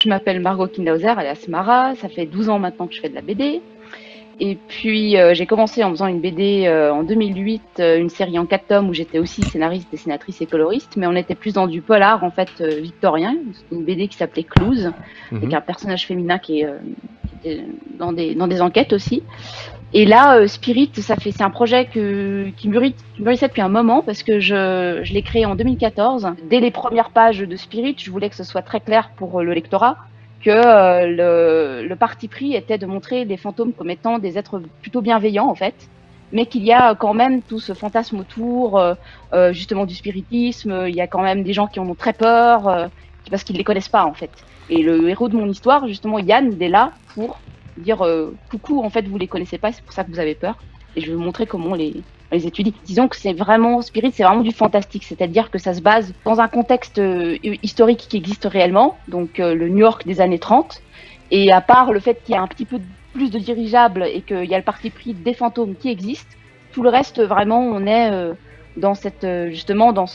Je m'appelle Margot Kindhauser, alias Mara, ça fait 12 ans maintenant que je fais de la BD. Et puis j'ai commencé en faisant une BD en 2008, une série en 4 tomes où j'étais aussi scénariste, dessinatrice et coloriste, mais on était plus dans du polar en fait victorien, une BD qui s'appelait Clues, avec un personnage féminin qui était dans des enquêtes aussi. Et là, Spirit, c'est un projet qui mûrissait depuis un moment parce que je l'ai créé en 2014. Dès les premières pages de Spirit, je voulais que ce soit très clair pour le lectorat que le parti pris était de montrer les fantômes comme étant des êtres plutôt bienveillants en fait, mais qu'il y a quand même tout ce fantasme autour justement du spiritisme. Il y a quand même des gens qui en ont très peur parce qu'ils ne les connaissent pas en fait. Et le héros de mon histoire, justement Yann, il est là pour dire coucou, en fait vous les connaissez pas, c'est pour ça que vous avez peur, et je vais vous montrer comment on les étudie. Disons que c'est vraiment Spirit, c'est vraiment du fantastique, c'est-à-dire que ça se base dans un contexte historique qui existe réellement, donc le New York des années 30, et à part le fait qu'il y a un petit peu plus de dirigeables et qu'il y a le parti pris des fantômes qui existent, tout le reste vraiment on est dans cette justement dans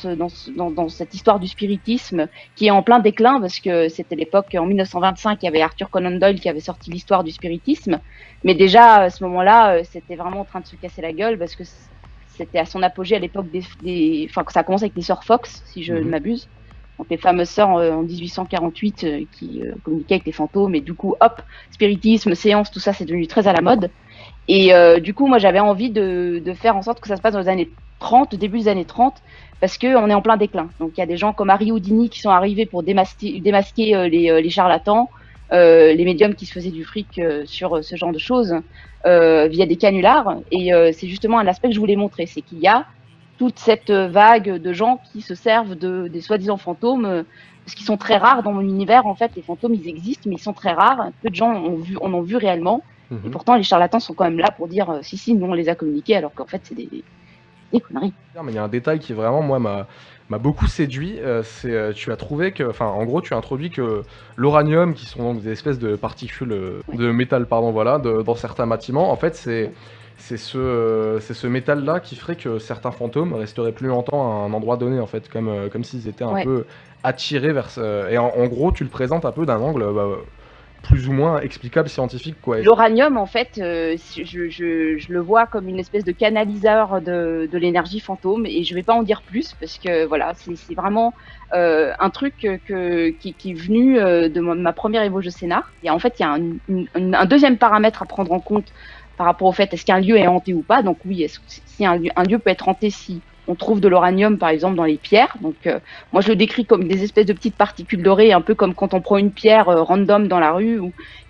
cette histoire du spiritisme qui est en plein déclin parce que c'était l'époque en 1925, il y avait Arthur Conan Doyle qui avait sorti l'histoire du spiritisme, mais déjà à ce moment-là c'était vraiment en train de se casser la gueule parce que c'était à son apogée à l'époque enfin que ça a commencé avec les sœurs Fox si je ne m'abuse, donc les fameuses sœurs en 1848 qui communiquaient avec les fantômes, et du coup hop, spiritisme, séance, tout ça c'est devenu très à la mode. Et du coup, moi, j'avais envie de faire en sorte que ça se passe dans les années 30, début des années 30, parce qu'on est en plein déclin. Donc, il y a des gens comme Harry Houdini qui sont arrivés pour démasquer les charlatans, les médiums qui se faisaient du fric sur ce genre de choses via des canulars. Et c'est justement un aspect que je voulais montrer, c'est qu'il y a toute cette vague de gens qui se servent des soi-disant fantômes, parce qu'ils sont très rares dans mon univers. En fait, les fantômes, ils existent, mais ils sont très rares. Peu de gens en ont vu réellement. Et pourtant, les charlatans sont quand même là pour dire si, nous on les a communiqués, alors qu'en fait, c'est des conneries. Mais il y a un détail qui vraiment, moi, m'a beaucoup séduit. Tu as trouvé que, enfin, en gros, tu as introduit que l'uranium, qui sont donc des espèces de particules de métal, pardon, voilà, dans certains bâtiments, en fait, c'est ce métal-là qui ferait que certains fantômes resteraient plus longtemps à un endroit donné, en fait, comme s'ils étaient un peu attirés vers et en gros, tu le présentes un peu d'un angle plus ou moins explicable scientifique, quoi. L'uranium, en fait, je le vois comme une espèce de canaliseur de l'énergie fantôme, et je vais pas en dire plus parce que voilà, c'est vraiment un truc qui est venu de ma première ébauche de scénar. Et en fait, il y a un deuxième paramètre à prendre en compte par rapport au fait est-ce qu'un lieu est hanté ou pas. Donc oui, si un lieu peut être hanté si on trouve de l'uranium, par exemple, dans les pierres. Donc, moi, je le décris comme des espèces de petites particules dorées, un peu comme quand on prend une pierre random dans la rue,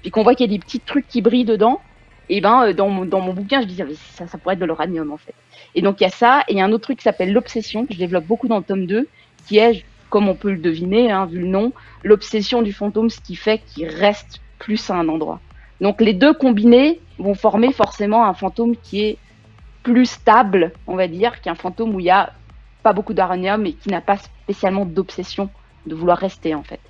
puis qu'on voit qu'il y a des petits trucs qui brillent dedans. Et ben, dans mon bouquin, je disais, ça pourrait être de l'uranium, en fait. Et donc, il y a ça. Et il y a un autre truc qui s'appelle l'obsession, que je développe beaucoup dans le tome 2, qui est, comme on peut le deviner, hein, vu le nom, l'obsession du fantôme, ce qui fait qu'il reste plus à un endroit. Donc, les deux combinés vont former forcément un fantôme qui est plus stable, on va dire, qu'un fantôme où il n'y a pas beaucoup d'uranium et qui n'a pas spécialement d'obsession de vouloir rester, en fait.